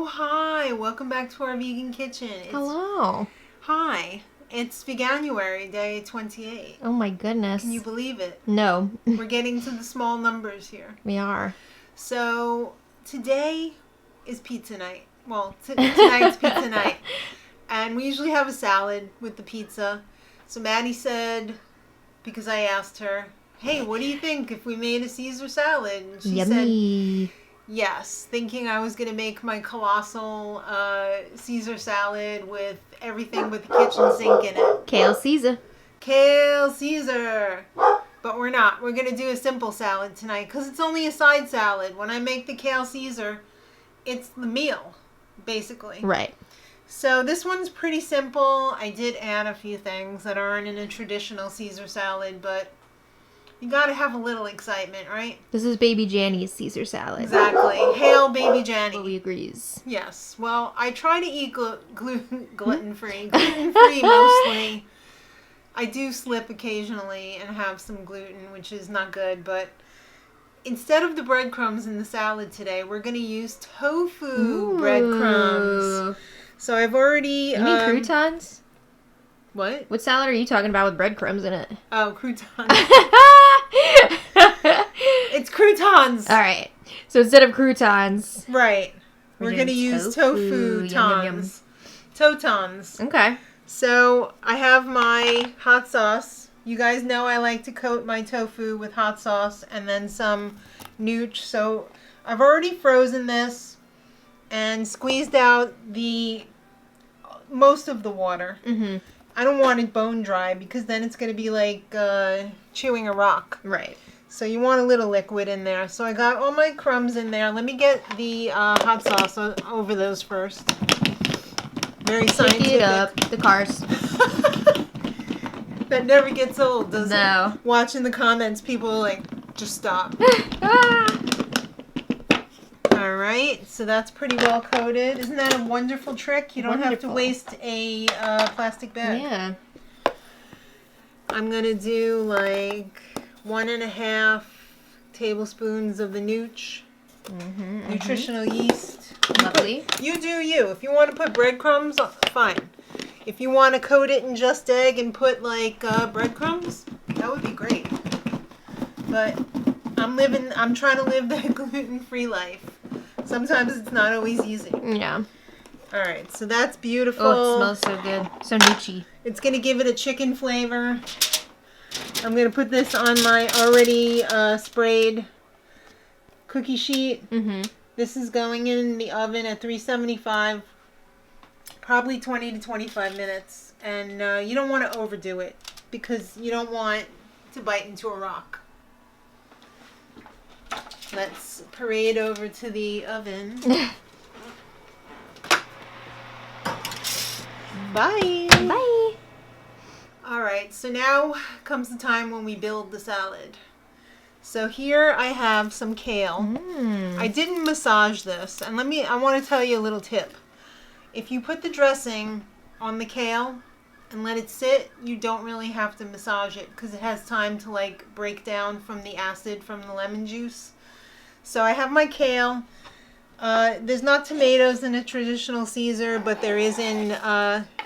Oh, hi. Welcome back to our vegan kitchen. Hello. Hi. It's Veganuary, day 28. Oh my goodness. Can you believe it? No. We're getting to the small numbers here. We are. So, today is pizza night. Well, tonight's pizza night. And we usually have a salad with the pizza. So Maddie said, because I asked her, hey, what do you think if we made a Caesar salad? And she Yummy. said, yes, thinking I was going to make my colossal Caesar salad with everything with the kitchen sink in it. Kale Caesar. Kale Caesar. But we're not. We're going to do a simple salad tonight because it's only a side salad. When I make the Kale Caesar, it's the meal, basically. Right. So this one's pretty simple. I did add a few things that aren't in a traditional Caesar salad, but you got to have a little excitement, right? This is Baby Janny's Caesar salad. Exactly. Hail, Baby Janny. Fully agrees. Yes. Well, I try to eat gluten-free. Gluten-free mostly. I do slip occasionally and have some gluten, which is not good, but instead of the breadcrumbs in the salad today, we're going to use tofu breadcrumbs. So I've already... You mean croutons? What? What salad are you talking about with breadcrumbs in it? Oh, croutons. It's croutons. All right. So instead of croutons... Right. We're going to use tofu tons. Totons. Okay. So I have my hot sauce. You guys know I like to coat my tofu with hot sauce and then some nooch. So I've already frozen this and squeezed out the most of the water. Mm-hmm. I don't want it bone dry because then it's going to be like chewing a rock. Right. So you want a little liquid in there. So I got all my crumbs in there. Let me get the hot sauce over those first. Very scientific. Pick it up. The cars. That never gets old, does it? No. Watching the comments, people are like, just stop. All right, so that's pretty well coated. Isn't that a wonderful trick? You don't have to waste a plastic bag. Yeah. I'm going to do like 1.5 tablespoons of the nooch. Mm-hmm, Nutritional yeast. Lovely. You do you. If you want to put breadcrumbs, fine. If you want to coat it in just egg and put like breadcrumbs, that would be great. But I'm trying to live that gluten-free life. Sometimes it's not always easy. Yeah. All right, so that's beautiful. Oh, it smells so good. So noochy. It's going to give it a chicken flavor. I'm going to put this on my already sprayed cookie sheet. Mm-hmm. This is going in the oven at 375, probably 20 to 25 minutes. And you don't want to overdo it because you don't want to bite into a rock. Let's parade over to the oven. Bye. Bye. All right, so now comes the time when we build the salad. So here I have some kale. I didn't massage this, and I want to tell you a little tip. If you put the dressing on the kale and let it sit, you don't really have to massage it because it has time to like break down from the acid from the lemon juice. So I have my kale. There's not tomatoes in a traditional Caesar, but there is in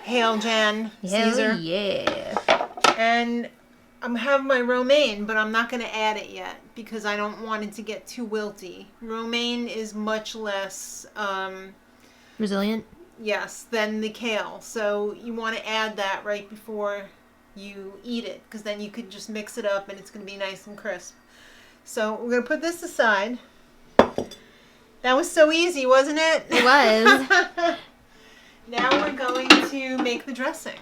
Hail Jan Caesar. Hell yeah. And I have my romaine, but I'm not going to add it yet because I don't want it to get too wilty. Romaine is much less Resilient? yes, than the kale. So you want to add that right before you eat it because then you could just mix it up and it's going to be nice and crisp. So we're going to put this aside. That was so easy, wasn't it? It was. Now we're going to make the dressing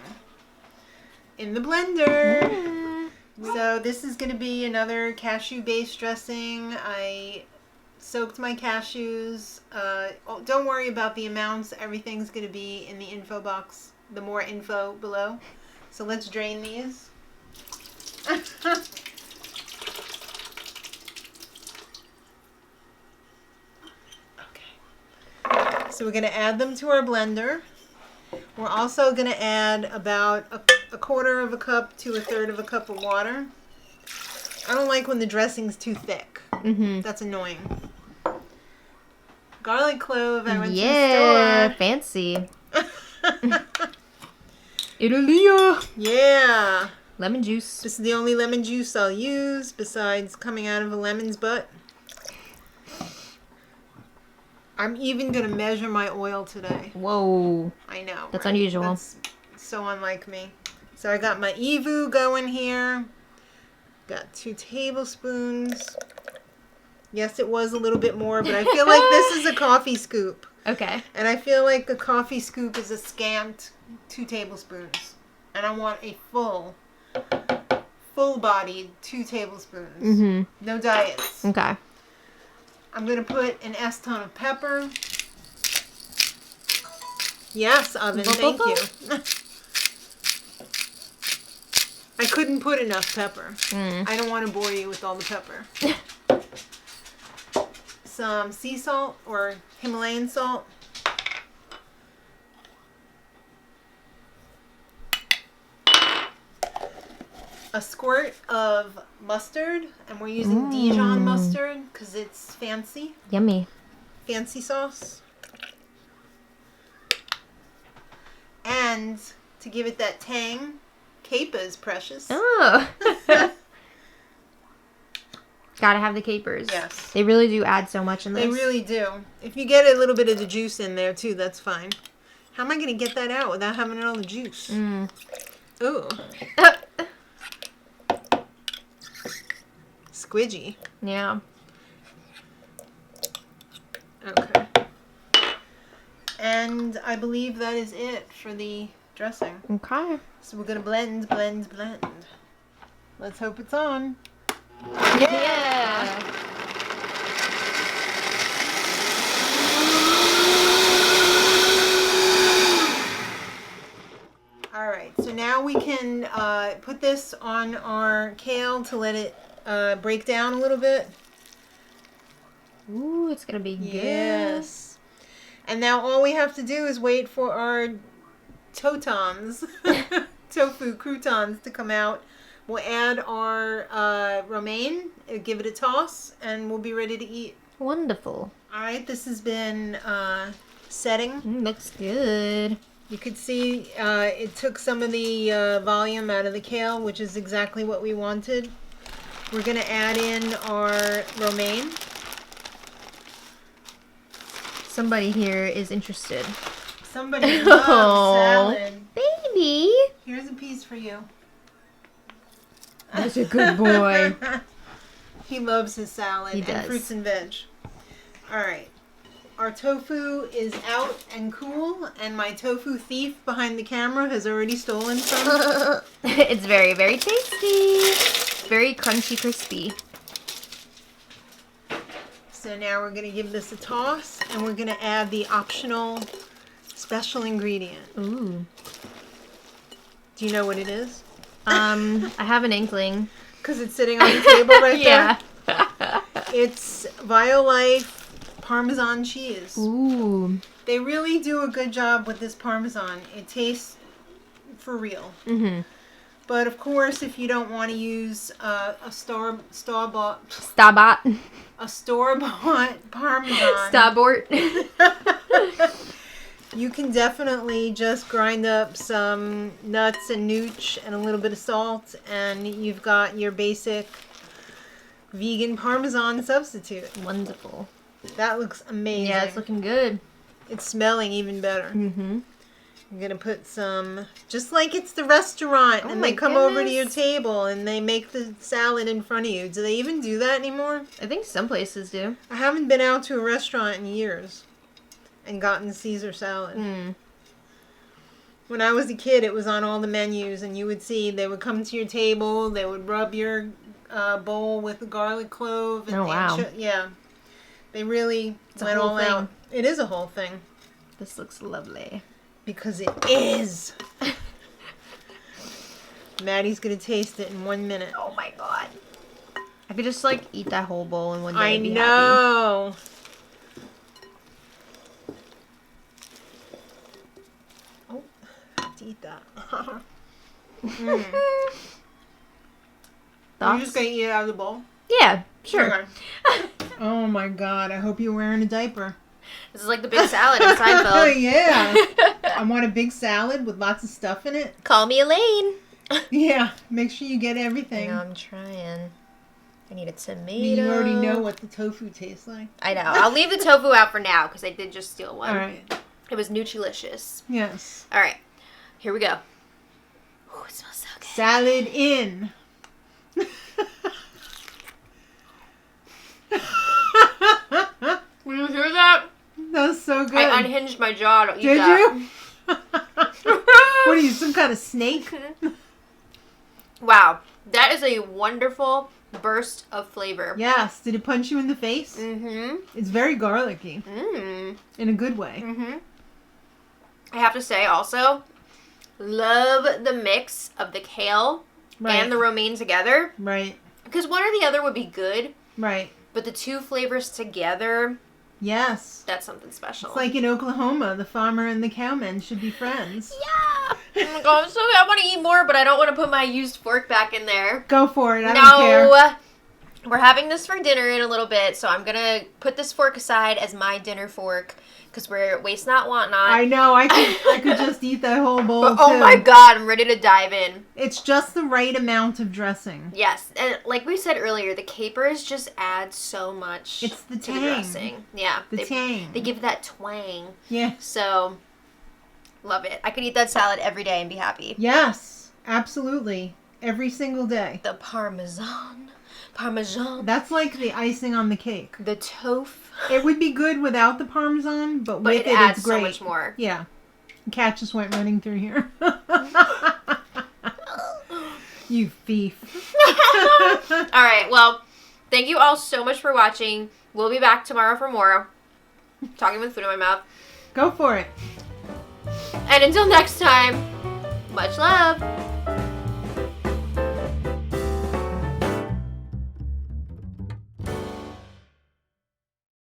in the blender. So this is going to be another cashew-based dressing. I soaked my cashews. Don't worry about the amounts. Everything's going to be in the info box. The more info below. So let's drain these. So we're going to add them to our blender. We're also going to add about a quarter of a cup to a third of a cup of water. I don't like when the dressing's too thick. Mm-hmm. That's annoying. garlic clove. I went Yeah, to fancy. the store. Italia. Yeah. Lemon juice. This is the only lemon juice I'll use besides coming out of a lemon's butt. I'm even going to measure my oil today. Whoa. I know. That's right? unusual. That's so unlike me. So I got my EVOO going here. Got 2 tablespoons. Yes, it was a little bit more, but I feel like this is a coffee scoop. Okay. And I feel like a coffee scoop is a scant 2 tablespoons. And I want a full-bodied 2 tablespoons. Mm-hmm. No diets. Okay. I'm going to put an S-ton of pepper. Yes, oven, thank you. I couldn't put enough pepper. I don't want to bore you with all the pepper. Some sea salt or Himalayan salt. A squirt of mustard, and we're using Dijon mustard because it's fancy. Yummy. Fancy sauce. And to give it that tang, capers, precious. Oh. Gotta have the capers. Yes. They really do add so much in this. They really do. If you get a little bit of the juice in there too, that's fine. How am I going to get that out without having all the juice? Ooh. Squidgy. Yeah. Okay. And I believe that is it for the dressing. Okay. So we're going to blend. Let's hope it's on. Yeah. All right. So now we can put this on our kale to let it break down a little bit. Ooh, it's gonna be good. Yes. And now all we have to do is wait for our tofu croutons to come out. We'll add our romaine, give it a toss, and we'll be ready to eat. Wonderful. All right, this has been setting. Looks good. You could see it took some of the volume out of the kale, which is exactly what we wanted. We're going to add in our romaine. Somebody here is interested. Somebody loves salad. Baby. Here's a piece for you. That's a good boy. He loves his salad He and does. fruits and veg. All right. Our tofu is out and cool, and my tofu thief behind the camera has already stolen some. It's very, very tasty. Very crunchy, crispy. So now we're going to give this a toss, and we're going to add the optional special ingredient. Ooh. Do you know what it is? I have an inkling. Because it's sitting on the table right Yeah. there. It's Violife Parmesan cheese. Ooh. They really do a good job with this Parmesan. It tastes for real. Mm-hmm. But of course, if you don't want to use a store-bought Parmesan, Starboard. you can definitely just grind up some nuts and nooch and a little bit of salt, and you've got your basic vegan Parmesan substitute. Wonderful. That looks amazing. Yeah, it's looking good. It's smelling even better. Mm-hmm. I'm going to put some, just like it's the restaurant, Oh and my they come over to your goodness. table and they make the salad in front of you. Do they even do that anymore? I think some places do. I haven't been out to a restaurant in years and gotten Caesar salad. Mm. When I was a kid, it was on all the menus, and you would see they would come to your table, they would rub your bowl with the garlic clove. And Oh, wow. Yeah. They really It's a went whole all thing. out. It is a whole thing. This looks lovely. Because it is. Maddie's going to taste it in 1 minute. Oh my god. I could just like eat that whole bowl in one day I and be happy. know. Oh, I have to eat that. You're Thoughts? just going to eat it out of the bowl? Yeah, sure. Okay. Oh my god, I hope you're wearing a diaper. This is like the big salad in Seinfeld. Yeah. I want a big salad with lots of stuff in it. Call me Elaine. Yeah. Make sure you get everything. I know, I'm trying. I need a tomato. You already know what the tofu tastes like. I know. I'll leave the tofu out for now because I did just steal one. All right. It was Nutrilicious. Yes. All right. Here we go. Ooh, it smells so good. Salad in. When you hear that? That's so good. I unhinged my jaw to eat Did that. you? What are you, some kind of snake? Wow. That is a wonderful burst of flavor. Yes. Did it punch you in the face? Mm-hmm. It's very garlicky. Mm. In a good way. Mm-hmm. I have to say also, love the mix of the kale and the romaine together. Right. Because one or the other would be good. Right. But the two flavors together, yes. that's something special. It's like in Oklahoma, the farmer and the cowman should be friends. Yeah. Oh my god, I want to eat more, but I don't want to put my used fork back in there. Go for it. I don't care. We're having this for dinner in a little bit, so I'm going to put this fork aside as my dinner fork because we're waste not, want not. I know. I could just eat that whole bowl, but, oh my god, I'm ready to dive in. It's just the right amount of dressing. Yes, and like we said earlier, the capers just add so much It's the to tang. the dressing. Yeah. The tang. They give that twang. Yeah. So, love it. I could eat that salad every day and be happy. Yes. Absolutely. Every single day. The Parmesan. That's like the icing on the cake. The tofu. It would be good without the Parmesan, but with it adds it's great. so much more. Yeah. The cat just went running through here. You thief. All right. Well, thank you all so much for watching. We'll be back tomorrow for more. Talking with food in my mouth. Go for it. And until next time, much love.